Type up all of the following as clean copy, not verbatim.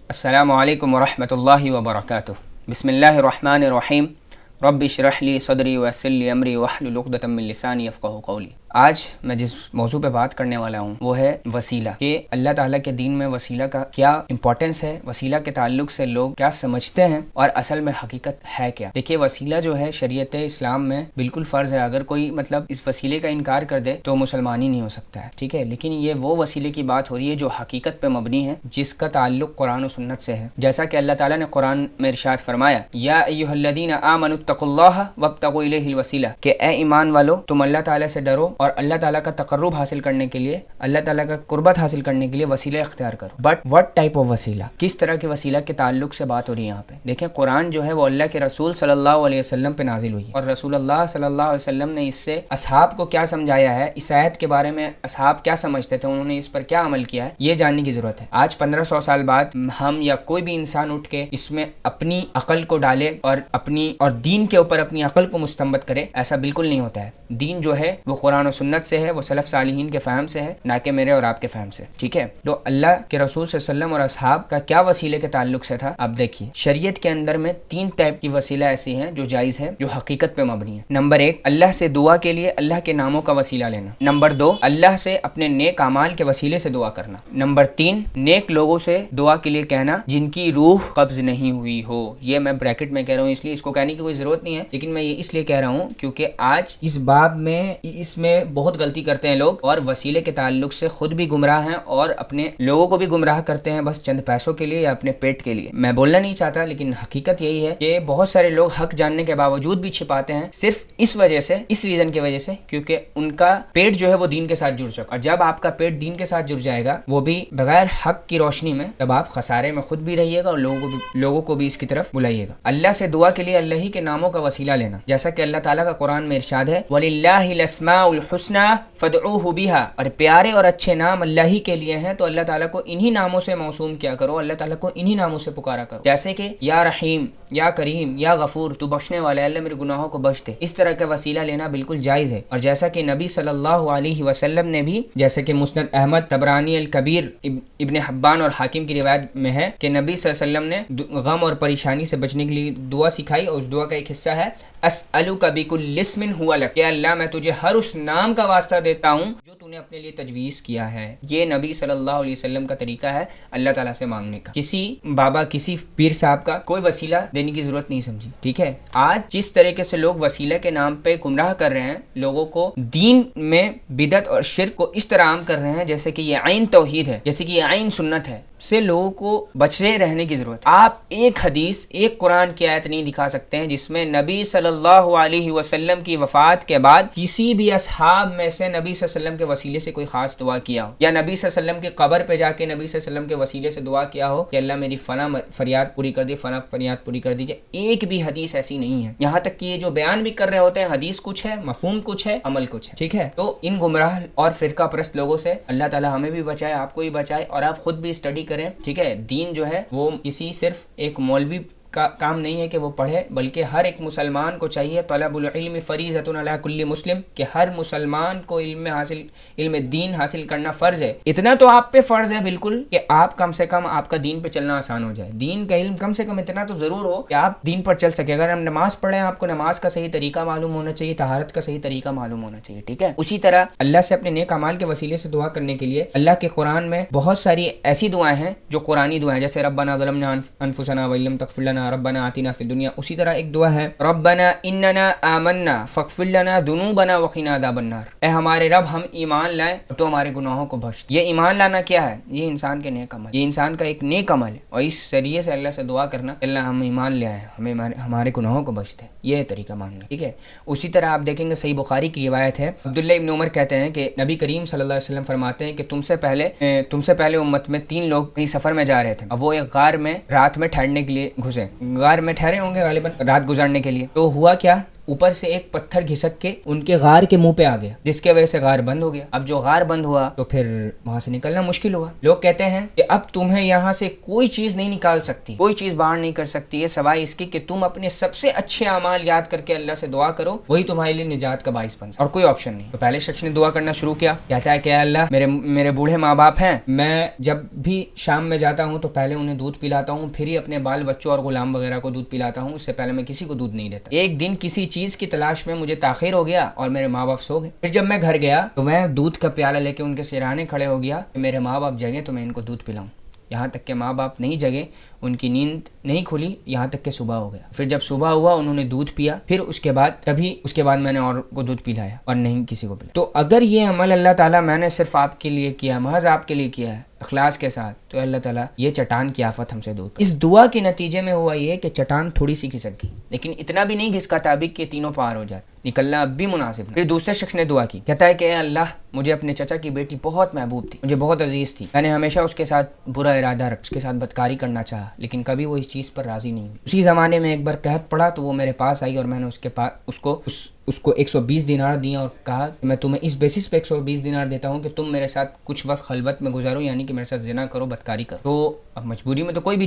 السلام علیکم ورحمۃ اللہ وبرکاتہ۔ بسم اللہ الرحمن الرحیم۔ رب اشرح لی صدری ویسر لی امری واحلل عقدۃ من لسانی یفقہوا قولی۔ آج میں جس موضوع پہ بات کرنے والا ہوں وہ ہے وسیلہ، کہ اللہ تعالیٰ کے دین میں وسیلہ کا کیا امپورٹنس ہے، وسیلہ کے تعلق سے لوگ کیا سمجھتے ہیں اور اصل میں حقیقت ہے کیا۔ دیکھیے، وسیلہ جو ہے شریعت اسلام میں بالکل فرض ہے۔ اگر کوئی اس وسیلے کا انکار کر دے تو مسلمان ہی نہیں ہو سکتا ہے، ٹھیک ہے۔ لیکن یہ وہ وسیلے کی بات ہو رہی ہے جو حقیقت پہ مبنی ہے، جس کا تعلق قرآن و سنت سے ہے۔ جیسا کہ اللہ تعالیٰ نے قرآن میں ارشاد فرمایا، یا ایھا الذین آمنوا اتقوا اللہ وابتغوا الیہ الوسیلہ، کہ اے ایمان والو تم اللہ تعالیٰ سے ڈرو اور اللہ تعالیٰ کا تقرب حاصل کرنے کے لیے، اللہ تعالیٰ کا قربت حاصل کرنے کے لیے وسیلہ اختیار کرو۔ بٹ وٹ ٹائپ آف وسیلہ، کس طرح کے وسیلہ کے تعلق سے بات ہو رہی ہے یہاں پہ؟ دیکھیں، قرآن جو ہے وہ اللہ کے رسول صلی اللہ علیہ وسلم پہ نازل ہوئی ہے، اور رسول اللہ صلی اللہ علیہ وسلم نے اس سے اصحاب کو کیا سمجھایا ہے، اس آیت کے بارے میں اصحاب کیا سمجھتے تھے، انہوں نے اس پر کیا عمل کیا ہے، یہ جاننے کی ضرورت ہے۔ آج 1500 سال بعد ہم یا کوئی بھی انسان اٹھ کے اس میں اپنی عقل کو ڈالے اور دین کے اوپر اپنی عقل کو مستنبط کرے، ایسا بالکل نہیں ہوتا ہے۔ دین جو ہے وہ قرآن و سنت سے ہے، وہ سلف صالحین کے فہم سے ہے، نہ کہ میرے اور آپ کے فہم سے، ٹھیک ہے۔ تو اللہ کے رسول صلی اللہ علیہ وسلم اور اصحاب کا کیا وسیلے کے تعلق سے تھا، آپ دیکھیے شریعت کے اندر میں 3 ٹائپ کی وسیلہ ایسی ہیں جو جائز ہے، جو حقیقت پہ مبنی ہے۔ نمبر 1، اللہ سے دعا کے لیے اللہ کے ناموں کا وسیلہ لینا۔ نمبر 2، اللہ سے اپنے نیک اعمال کے وسیلے سے دعا کرنا۔ نمبر 3، نیک لوگوں سے دعا کے لیے کہنا جن کی روح قبض نہیں ہوئی ہو۔ یہ میں بریکٹ میں کہہ رہا ہوں، اس لیے اس کو کہنے کی کوئی ضرورت نہیں ہے، لیکن میں یہ اس لیے کہہ رہا ہوں کیونکہ آج اس باب میں بہت غلطی کرتے ہیں لوگ، اور وسیلے کے تعلق سے خود بھی گمراہ ہیں اور اپنے لوگوں کو بھی گمراہ کرتے ہیں، بس چند پیسوں کے لیے یا اپنے پیٹ کے لیے۔ میں بولنا نہیں چاہتا، لیکن حقیقت یہی ہے کہ بہت سارے لوگ حق جاننے کے باوجود بھی چھپاتے ہیں، صرف اس وجہ سے، اس ریزن کی وجہ سے، کیونکہ ان کا پیٹ جو ہے وہ دین کے ساتھ جڑ چکا، اور جب آپ کا پیٹ دین کے ساتھ جڑ جائے گا، وہ بھی بغیر حق کی روشنی میں، تب آپ خسارے میں خود بھی رہیے گا اور لوگوں کو بھی اس کی طرف بلائیے گا۔ اللہ سے دعا کے لیے اللہ ہی کے ناموں کا وسیلہ لینا، جیسا کہ اللہ تعالیٰ کا قرآن میں ارشاد ہے، وَلِلَّهِ الْأَسْمَاءُ الْحُسْنَى فَادْعُوهُ بِهَا، اور پیارے اور اچھے نام اللہ ہی کے لیے ہیں، تو اللہ تعالیٰ کو انہی ناموں سے موسوم کیا کرو، اللہ تعالیٰ کو انہی ناموں سے پکارا کرو، جیسے کہ یا رحیم، یا کریم، یا غفور، تو بخشنے والا ہے، اللہ میرے گناہوں کو بخش دے۔ اس طرح کا وسیلہ لینا بالکل جائز ہے، اور جیسا کہ نبی صلی اللہ علیہ وسلم نے بھی، جیسے کہ مسند احمد، طبرانی الکبیر، ابن حبان اور حاکم کی روایت میں ہے کہ نبی صلی اللہ علیہ وسلم نے غم اور پریشانی سے بچنے کے لیے دعا سکھائی، اور اس دعا کا ایک حصہ ہے اسألک بکل اسم ھو لک، کہ اللہ میں تجھے ہر اس نام کا واسطہ دیتا ہوں جو تو نے اپنے لیے تجویز کیا ہے۔ یہ نبی صلی اللہ علیہ وسلم کا طریقہ ہے اللہ تعالیٰ سے مانگنے کا۔ کسی بابا، کسی پیر صاحب کا کوئی وسیلہ دینے کی ضرورت نہیں سمجھی، ٹھیک ہے۔ آج جس طریقے سے لوگ وسیلہ کے نام پہ گمراہ کر رہے ہیں، لوگوں کو دین میں بدعت اور شرک کو اس طرح عام کر رہے ہیں جیسے کہ یہ عین توحید ہے، جیسے کہ یہ عین سنت ہے، سے لوگوں کو بچے رہنے کی ضرورت ہے۔ آپ ایک حدیث، ایک قرآن کی آیت نہیں دکھا سکتے ہیں جس میں نبی صلی اللہ علیہ وسلم کی وفات کے بعد کسی بھی اصحاب میں سے نبی صلی اللہ علیہ وسلم کے وسیلے سے کوئی خاص دعا کیا ہو، یا نبی صلی اللہ علیہ وسلم کی قبر پہ جا کے نبی صلی اللہ علیہ وسلم کے وسیلے سے دعا کیا ہو کہ اللہ میری فلاں فریاد پوری کر دی، فلاں فریاد پوری کر دیجیے۔ ایک بھی حدیث ایسی نہیں ہے۔ یہاں تک کہ یہ جو بیان بھی کر رہے ہوتے ہیں، حدیث کچھ ہے، مفہوم کچھ ہے، عمل کچھ ہے، ٹھیک ہے۔ تو ان گمراہ اور فرقہ پرست لوگوں سے اللہ تعالیٰ ہمیں بھی بچائے، آپ کو بھی بچائے، اور آپ خود بھی اسٹڈی کریں، ٹھیک ہے۔ دین جو ہے وہ کسی صرف ایک مولوی کا کام نہیں ہے کہ وہ پڑھے، بلکہ ہر ایک مسلمان کو چاہیے، طلب العلم فریضۃ علی کل مسلم، کہ ہر مسلمان کو علم دین حاصل کرنا فرض ہے۔ اتنا تو آپ پہ فرض ہے بالکل کہ آپ کم سے کم آپ کا دین پہ چلنا آسان ہو جائے، دین کا علم کم سے کم اتنا تو ضرور ہو کہ آپ دین پر چل سکے۔ اگر ہم نماز پڑھیں، آپ کو نماز کا صحیح طریقہ معلوم ہونا چاہیے، طہارت کا صحیح طریقہ معلوم ہونا چاہیے، ٹھیک ہے۔ اسی طرح اللہ سے اپنے نیک اعمال کے وسیلے سے دعا کرنے کے لیے اللہ کے قرآن میں بہت ساری ایسی دعائیں ہیں جو قرآنی دعائیں، جیسے ربنا ظلمنا انفسنا وان لم تغفر لنا ربنا آتنا فی الدنیا۔ اسی طرح ایک دعا ہے ربنا اننا آمنا فاغفر لنا ذنوبنا وقنا عذاب النار، اے ہمارے رب ہم ایمان لائے تو ہمارے گناہوں کو بخش۔ یہ ایمان لانا کیا ہے؟ یہ انسان کے نیک عمل، یہ انسان کا ایک نیک عمل ہے، اور اس ذریعے سے اللہ سے دعا کرنا اللہ ہم ایمان لے آئے، ہمیں ہمارے گناہوں کو بخش دے، یہ طریقہ مانگنا، ٹھیک ہے۔ اسی طرح آپ دیکھیں گے صحیح بخاری کی روایت ہے، عبداللہ ابن عمر کہتے ہیں کہ نبی کریم صلی اللہ علیہ وسلم فرماتے ہیں کہ تم سے پہلے امت میں 3 لوگ کہیں سفر میں جا رہے تھے، اب وہ ایک غار میں رات میں ٹھہرنے کے لیے گھسے، غار میں ٹھہرے ہوں گے غالباً رات گزارنے کے لیے، تو ہوا کیا، اوپر سے ایک پتھر گھسک کے ان کے غار کے منہ پہ آ گیا، جس کی وجہ سے غار بند ہو گیا۔ اب جو غار بند ہوا تو پھر وہاں سے نکلنا مشکل ہوا۔ لوگ کہتے ہیں کہ اب تمہیں یہاں سے کوئی چیز نہیں نکال سکتی، کوئی چیز باہر نہیں کر سکتی ہے سوائے اس کی کہ تم اپنے سب سے اچھے اعمال یاد کر کے اللہ سے دعا کرو، وہی تمہارے لیے نجات کا باعث بن سکتا، اور کوئی آپشن نہیں۔ تو پہلے شخص نے دعا کرنا شروع کیا، کہتا ہے کہ اے اللہ میرے بوڑھے ماں باپ ہیں، میں جب بھی شام میں جاتا ہوں تو پہلے انہیں دودھ پلاتا ہوں، پھر ہی اپنے بال بچوں اور غلام وغیرہ کو دودھ پلاتا ہوں، اس سے پہلے میں کسی کو دودھ نہیں دیتا۔ ایک دن کسی چیز کی تلاش میں مجھے تاخیر ہو گیا اور میرے ماں باپ سو گئے۔ پھر جب میں گھر گیا تو میں دودھ کا پیالہ لے کے ان کے سرانے کھڑے ہو گیا کہ میرے ماں باپ جگیں تو میں ان کو دودھ پلاؤں، یہاں تک کہ ماں باپ نہیں جگے، ان کی نیند نہیں کھلی، یہاں تک کہ صبح ہو گیا۔ پھر جب صبح ہوا انہوں نے دودھ پیا، پھر اس کے بعد میں نے اور کو دودھ پلایا اور نہیں کسی کو پلایا۔ تو اگر یہ عمل اللہ تعالیٰ میں نے صرف آپ کے لیے کیا، محض آپ کے لیے کیا ہے اخلاص کے ساتھ، تو اللہ تعالیٰ یہ چٹان کی آفت ہم سے دور کر۔ اس دعا کے نتیجے میں ہوا یہ کہ چٹان تھوڑی سی کھسک گئی، لیکن اتنا بھی نہیں گھسکا تھا کہ تینوں پار ہو جاتے، نکلنا اب بھی مناسب نہیں۔ پھر دوسرے شخص نے دعا کی، کہتا ہے کہ اے اللہ مجھے اپنے چچا کی بیٹی بہت محبوب تھی، مجھے بہت عزیز تھی، میں نے ہمیشہ اس کے ساتھ برا ارادہ رکھا، اس کے ساتھ بدکاری کرنا چاہا، لیکن کبھی وہ اس چیز پر راضی نہیں ہوئی۔ اسی زمانے میں ایک بار قحط پڑا تو وہ میرے پاس آئی اور میں نے اس کو 120 دینار دیا اور کہا کہ میں تمہیں اس بیسس پہ 120 دینار دیتا ہوں کہ تم میرے ساتھ کچھ وقت خلوت میں گزارو، یعنی کہ میرے ساتھ زنا کرو، بدکاری کرو۔ تو اب مجبوری میں تو کوئی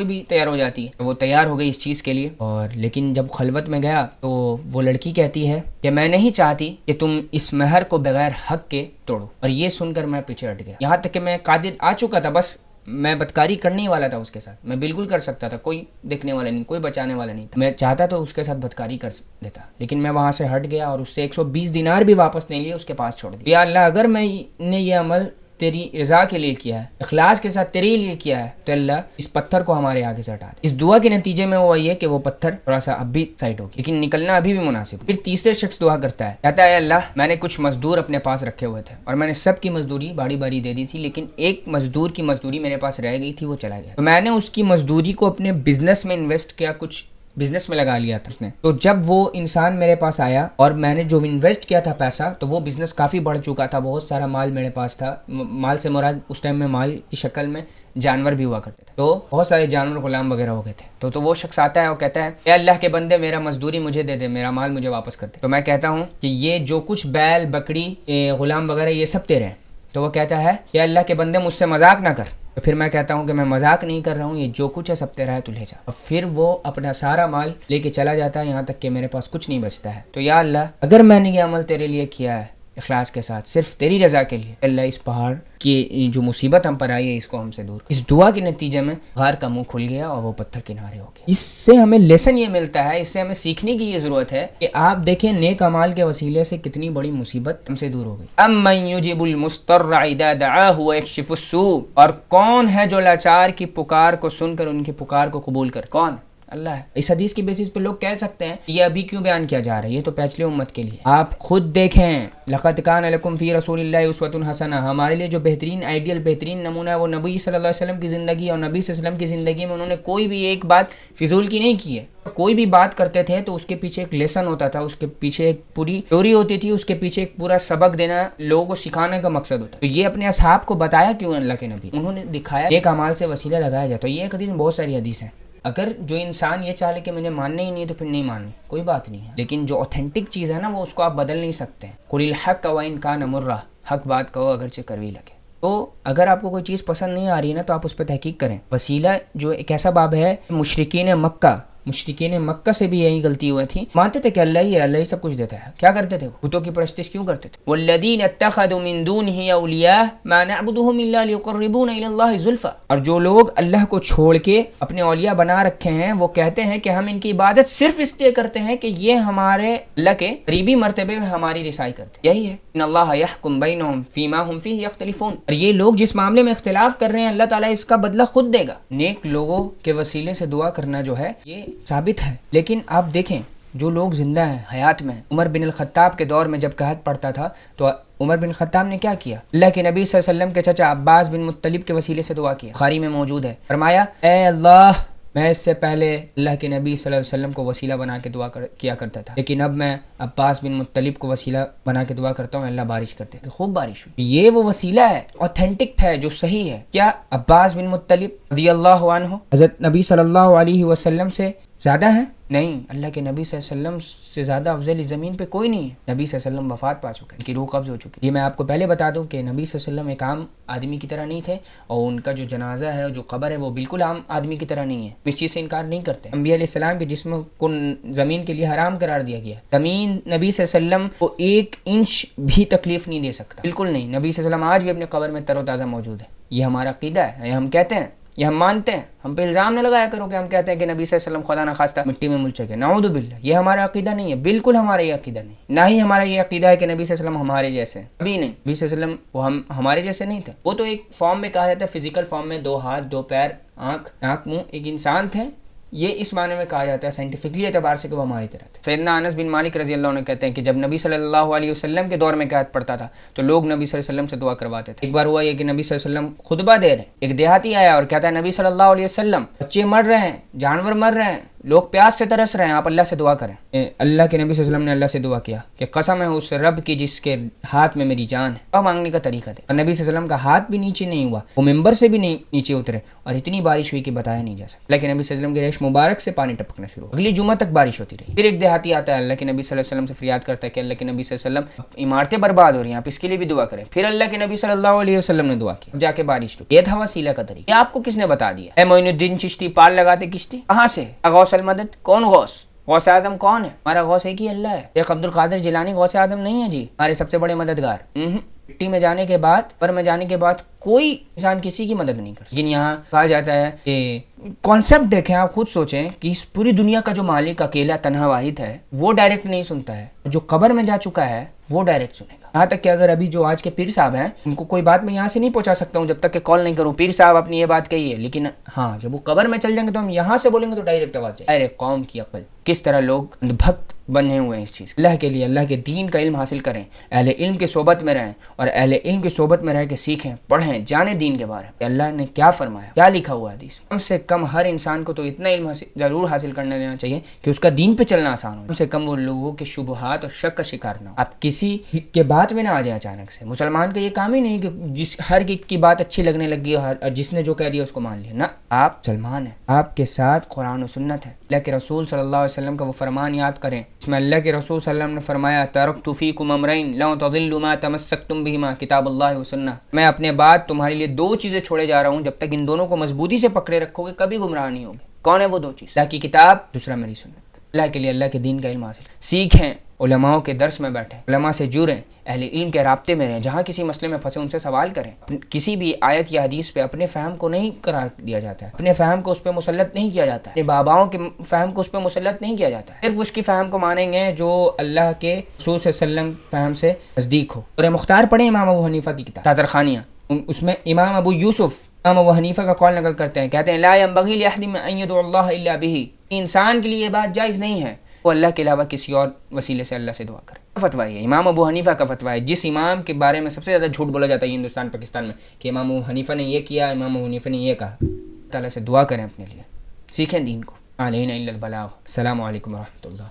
بھی تیار ہو جاتی ہے، وہ تیار ہو گئی اس چیز کے لیے، اور لیکن جب خلوت میں گیا تو وہ لڑکی کہتی ہے کہ میں نہیں چاہتی کہ تم اس مہر کو بغیر حق کے توڑو، اور یہ سن کر میں پیچھے ہٹ گیا، یہاں تک کہ میں قادر آ چکا تھا، بس میں بدکاری کرنے ہی والا تھا اس کے ساتھ، میں بالکل کر سکتا تھا، کوئی دیکھنے والا نہیں، کوئی بچانے والا نہیں تھا، میں چاہتا تو اس کے ساتھ بدکاری کر دیتا، لیکن میں وہاں سے ہٹ گیا اور اس سے 120 دینار بھی واپس نہیں لیے، اس کے پاس چھوڑ دیا۔ یا اللہ اگر میں نے یہ عمل تیری رضا کے لیے کیا ہے، اخلاص کے ساتھ تیرے لیے کیا ہے، تو اللہ اس پتھر کو ہمارے آگے سے ہٹا دے۔ اس دعا کے نتیجے میں ہوا یہ کہ وہ پتھر تھوڑا سا اب بھی سائڈ ہو گیا، لیکن نکلنا ابھی بھی مناسب۔ پھر تیسرے شخص دعا کرتا ہے، کہتا ہے اللہ میں نے کچھ مزدور اپنے پاس رکھے ہوئے تھے اور میں نے سب کی مزدوری باری باری دے دی تھی، لیکن ایک مزدور کی مزدوری میرے پاس رہ گئی تھی، وہ چلا گیا، تو میں نے اس کی مزدوری کو اپنے بزنس میں انویسٹ کیا، کچھ بزنس میں لگا لیا تھا اس نے۔ تو جب وہ انسان میرے پاس آیا اور میں نے جو انویسٹ کیا تھا پیسہ، تو وہ بزنس کافی بڑھ چکا تھا، بہت سارا مال میرے پاس تھا، مال سے مراد اس ٹائم میں مال کی شکل میں جانور بھی ہوا کرتے تھے، تو بہت سارے جانور غلام وغیرہ ہو گئے تھے۔ تو وہ شخص آتا ہے اور کہتا ہے اے اللہ کے بندے میرا مزدوری مجھے دے دے، میرا مال مجھے واپس کر دے۔ تو میں کہتا ہوں کہ یہ جو کچھ بیل بکری غلام وغیرہ یہ سب تیرے ہیں۔ تو وہ کہتا ہے کہ اللہ کے بندے مجھ سے مذاق نہ کر۔ تو پھر میں کہتا ہوں کہ میں مذاق نہیں کر رہا ہوں، یہ جو کچھ ہے سب تیرا ہے، تو لے جا۔ اور پھر وہ اپنا سارا مال لے کے چلا جاتا ہے، یہاں تک کہ میرے پاس کچھ نہیں بچتا ہے۔ تو یا اللہ اگر میں نے یہ عمل تیرے لیے کیا ہے اخلاص کے ساتھ، صرف تیری رضا کے لیے، اللہ اس پہاڑ کی جو مصیبت ہم پر آئی ہے اس کو ہم سے دور کر۔ اس دعا کے نتیجے میں غار کا منہ کھل گیا اور وہ پتھر کنارے ہو گیا۔ اس سے ہمیں لیسن یہ ملتا ہے، اس سے ہمیں سیکھنے کی یہ ضرورت ہے کہ آپ دیکھیں نیک اعمال کے وسیلے سے کتنی بڑی مصیبت ہم سے دور ہو گئی۔ امن یجیب المضطر اذا دعاہ ویکشف السوء، اور کون ہے جو لاچار کی پکار کو سن کر ان کی پکار کو قبول کر، کون؟ اللہ ہے۔ اس حدیث کی بیسس پہ لوگ کہہ سکتے ہیں یہ ابھی کیوں بیان کیا جا رہا ہے، یہ تو پچھلی امت کے لیے۔ آپ خود دیکھیں لقد کان لکم فی رسول اللہ اسوۃ حسنہ، ہمارے لیے جو بہترین آئیڈیل بہترین نمونہ ہے وہ نبی صلی اللہ علیہ وسلم کی زندگی، اور نبی صلی اللہ علیہ وسلم کی زندگی میں انہوں نے کوئی بھی ایک بات فضول کی نہیں کی ہے۔ کوئی بھی بات کرتے تھے تو اس کے پیچھے ایک لیسن ہوتا تھا، اس کے پیچھے ایک پوری تھیوری ہوتی تھی، اس کے پیچھے ایک پورا سبق دینا، لوگوں کو سکھانے کا مقصد ہوتا ہے۔ تو یہ اپنے اصحاب کو بتایا کیوں اللہ کے نبی، انہوں نے دکھایا ایک اعمال سے وسیلہ لگایا جاتا ہے۔ یہ ایک حدیث میں بہت ساری حدیث ہیں، اگر جو انسان یہ چاہے کہ مجھے ماننا ہی نہیں تو پھر نہیں ماننی، کوئی بات نہیں ہے، لیکن جو اوتھینٹک چیز ہے نا وہ اس کو آپ بدل نہیں سکتے ہیں۔ قل الحق وان کان مرا، حق بات کہو اگرچہ کڑوی لگے۔ تو اگر آپ کو کوئی چیز پسند نہیں آ رہی ہے نا تو آپ اس پہ تحقیق کریں۔ وسیلہ جو ایک ایسا باب ہے، مشرکین مکہ سے بھی یہی غلطی ہوئی تھی، مانتے تھے کہ اللہ ہی سب کچھ دیتا ہے، کیا کرتے تھے؟ بتوں کی پرستش کیوں کرتے تھے؟ والذین اتخذوا من دونه اولیاء ما نعبدهم الا ليقربونا الى الله زلفى، اور جو لوگ اللہ کو چھوڑ کے اپنے اولیاء بنا رکھے ہیں وہ کہتے ہیں کہ ہم ان کی عبادت صرف اس لیے کرتے ہیں کہ یہ ہمارے اللہ کے قریبی مرتبے میں ہماری رسائی کرتے ہیں۔ یہی ہے ان اللہ یحکم بینہم فیما ہم فیہ یختلفون، اور یہ لوگ جس معاملے میں اختلاف کر رہے ہیں اللہ تعالیٰ اس کا بدلہ خود دے گا۔ نیک لوگوں کے وسیلے سے دعا کرنا جو ہے یہ ثابت ہے، لیکن آپ دیکھیں جو لوگ زندہ ہیں حیات میں، عمر بن الخطاب کے دور میں جب قحط پڑتا تھا تو عمر بن الخطاب نے کیا کیا؟ اللہ کے نبی صلی اللہ علیہ وسلم کے چچا عباس بن مطلب کے وسیلے سے دعا کیا، بخاری میں موجود ہے۔ فرمایا اے اللہ میں اس سے پہلے اللہ کے نبی صلی اللہ علیہ وسلم کو وسیلہ بنا کے دعا کیا کرتا تھا، لیکن اب میں عباس بن مطلب کو وسیلہ بنا کے دعا کرتا ہوں، اللہ بارش کرتے کہ خوب بارش ہوئی۔ یہ وہ وسیلہ ہے اوتھینٹک ہے جو صحیح ہے۔ کیا عباس بن مطلب رضی اللہ عنہ حضرت نبی صلی اللہ علیہ وسلم سے زیادہ ہیں؟ نہیں، اللہ کے نبی صلی اللہ علیہ وسلم سے زیادہ افضل اس زمین پہ کوئی نہیں ہے۔ نبی صلی اللہ علیہ وسلم وفات پا چکے ہیں، ان کی روح قبض ہو چکی ہے۔ یہ میں آپ کو پہلے بتا دوں کہ نبی صلی اللہ علیہ وسلم ایک عام آدمی کی طرح نہیں تھے، اور ان کا جو جنازہ ہے، جو قبر ہے، وہ بالکل عام آدمی کی طرح نہیں ہے، اس چیز سے انکار نہیں کرتے۔ انبیاء علیہ السلام کے جسم کو زمین کے لیے حرام قرار دیا گیا ہے۔ زمین نبی صلی اللہ علیہ وسلم کو 1 انچ بھی تکلیف نہیں دے سکتا، بالکل نہیں۔ نبی صلی اللہ علیہ وسلم آج بھی اپنے قبر میں تر و تازہ موجود ہے۔ یہ ہمارا عقیدہ ہے، یہ ہم کہتے ہیں، یہ ہم مانتے ہیں۔ ہم پہ الزام نہ لگایا کرو کہ ہم کہتے ہیں کہ نبی صلی اللہ علیہ وسلم خدا نخواستہ مٹی میں مل چکے، نعوذ باللہ، یہ ہمارا عقیدہ نہیں ہے، بالکل ہمارا یہ عقیدہ نہیں، نہ ہی ہمارا یہ عقیدہ ہے کہ نبی صلی اللہ علیہ وسلم ہمارے جیسے ہیں، کبھی نہیں۔ نبی صلی اللہ علیہ وسلم وہ ہمارے جیسے نہیں تھے، وہ تو ایک فارم میں کہا جاتا ہے، فزیکل فارم میں 2 ہاتھ 2 پیر آنکھ منہ، ایک انسان تھے، یہ اس معنی میں کہا جاتا ہے سائنٹیفکلی اعتبار سے کہ وہ ہماری طرح تھے۔ سیدنا انس بن مالک رضی اللہ عنہ کہتے ہیں کہ جب نبی صلی اللہ علیہ وسلم کے دور میں قحط پڑتا تھا تو لوگ نبی صلی اللہ علیہ وسلم سے دعا کرواتے تھے۔ ایک بار ہوا یہ کہ نبی صلی اللہ علیہ وسلم خطبہ دے رہے ہیں، ایک دیہاتی آیا اور کہتا ہے نبی صلی اللہ علیہ وسلم بچے مر رہے ہیں، جانور مر رہے ہیں، لوگ پیاس سے ترس رہے ہیں، آپ اللہ سے دعا کریں۔ اللہ کے نبی صلی اللہ علیہ وسلم نے اللہ سے دعا کیا کہ قسم ہے اس رب کی جس کے ہاتھ میں میری جان ہے، دعا مانگنے کا طریقہ دے۔ اور نبی صلی اللہ علیہ وسلم کا ہاتھ بھی نیچے نہیں ہوا، وہ ممبر سے بھی نہیں نیچے اترے، اور اتنی بارش ہوئی کہ بتایا نہیں جا سکتا۔ اللہ کے نبی صلی اللہ علیہ وسلم کے ریش مبارک سے پانی ٹپکنا شروع ہوا، اگلی جمعہ تک بارش ہوتی رہی۔ پھر ایک دیہاتی آتا ہے، اللہ کے نبی صلی اللہ علیہ وسلم سے فریاد کرتا ہے کہ اللہ کے نبی صلی اللہ علیہ وسلم عمارتیں برباد ہو رہی ہیں، آپ اس کے لیے بھی دعا کریں۔ پھر اللہ کے نبی صلی اللہ علیہ وسلم نے دعا کی، جا کے بارش رکی۔ یہ تھا وسیلہ کا طریقہ۔ یہ آپ کو کس نے بتا دیا؟ اے معین الدین چشتی، پال لگاتے کشتی کہاں سے؟ غوث المدد کون غوث؟ غوث اعظم کون ہے؟ ہمارا غوث ایک ہی اللہ ہے۔ ایک عبد القادر جیلانی غوث اعظم نہیں ہے جی، ہمارے سب سے بڑے مددگار۔ مٹی میں جانے کے بعد، قبر میں جانے کے بعد کوئی انسان کسی کی مدد نہیں کرتا۔ لیکن یہاں کہا جاتا ہے کہ کانسیپٹ دیکھیں، آپ خود سوچیں کہ اس پوری دنیا کا جو مالک اکیلا تنہا واحد ہے، وہ ڈائریکٹ نہیں سنتا ہے، جو قبر میں جا چکا ہے وہ ڈائریکٹ سنے گا۔ یہاں تک کہ اگر ابھی جو آج کے پیر صاحب ہیں، ان کو کوئی بات میں یہاں سے نہیں پہنچا سکتا ہوں جب تک کہ کال نہیں کروں، پیر صاحب اپنی یہ بات کہی ہے، لیکن ہاں جب وہ قبر میں چل جائیں گے تو ہم یہاں سے بولیں گے تو ڈائریکٹ آواز جائے۔ ارے قوم کی عقل، کس طرح لوگ بھکت بنے ہوئے ہیں اس چیز۔ اللہ کے لیے، اللہ کے دین کا علم حاصل کریں، اہل علم کے صحبت میں رہیں، اور اہل علم کی صحبت میں رہ کے سیکھیں، پڑھیں، جانیں دین کے بارے میں، اللہ نے کیا فرمایا، کیا لکھا ہوا ہے حدیث میں۔ کم سے کم ہر انسان کو تو اتنا علم ضرور حاصل کرنے لینا چاہیے کہ اس کا دین پہ چلنا آسان ہو، کم سے کم وہ لوگوں کے شبہات اور شک کا شکار نہ ہو۔ آپ کسی کے بات میں نہ آ جائیں اچانک سے۔ مسلمان کا یہ کام ہی نہیں کہ ہر ایک کی بات اچھی لگنے لگی اور جس نے جو کہہ دیا اس کو مان لیا، نہ، آپ مسلمان ہیں، آپ کے ساتھ قرآن و سنت ہے۔ اللہ کے رسول صلی اللہ علیہ وسلم کا وہ فرمان یاد کریں، اس میں اللہ کے رسول صلی اللہ علیہ وسلم نے فرمایا ترکت فیکم امرین لن تضلوا ما تمسکتم بہما کتاب اللہ و سنہ، میں اپنے بعد تمہارے لیے 2 چیزیں چھوڑے جا رہا ہوں، جب تک ان دونوں کو مضبوطی سے پکڑے رکھو گے کبھی گمراہ نہیں ہوگے۔ کون ہے وہ 2 چیز؟ اللہ کی کتاب، دوسرا میری سنت۔ اللہ کے لیے اللہ کے دین کا علم حاصل سیکھیں، علماء کے درس میں بیٹھیں، علماء سے جڑیں، اہل علم کے رابطے میں رہیں، جہاں کسی مسئلے میں پھنسے ان سے سوال کریں۔ کسی بھی آیت یا حدیث پہ اپنے فہم کو نہیں قرار دیا جاتا ہے، اپنے فہم کو اس پہ مسلط نہیں کیا جاتا ہے، اپنے باباؤں کے فہم کو اس پہ مسلط نہیں کیا جاتا ہے۔ صرف اس کی فہم کو مانیں گے جو اللہ کے رسول صلی اللہ علیہ وسلم فہم سے نزدیک ہو۔ اور مختار پڑھیں امام ابو حنیفہ کی کتاب چادر خانیہ، اس میں امام ابو یوسف امام ابو حنیفہ کا قول نقل کرتے ہیں، کہتے ہیں لا ينبغي لأحد ان يدعو الله الا به، انسان کے لیے یہ بات جائز نہیں ہے وہ اللہ کے علاوہ کسی اور وسیلے سے اللہ سے دعا کرے۔ فتویٰ ہے امام ابو حنیفہ کا فتویٰ ہے، جس امام کے بارے میں سب سے زیادہ جھوٹ بولا جاتا ہے ہندوستان پاکستان میں کہ امام ابو حنیفہ نے یہ کیا، امام ابو حنیفہ نے یہ کہا۔ تعالیٰ سے دعا کریں اپنے لیے، سیکھیں دین کو۔ علینا الا البلاغ۔ السلام علیکم ورحمۃ اللہ۔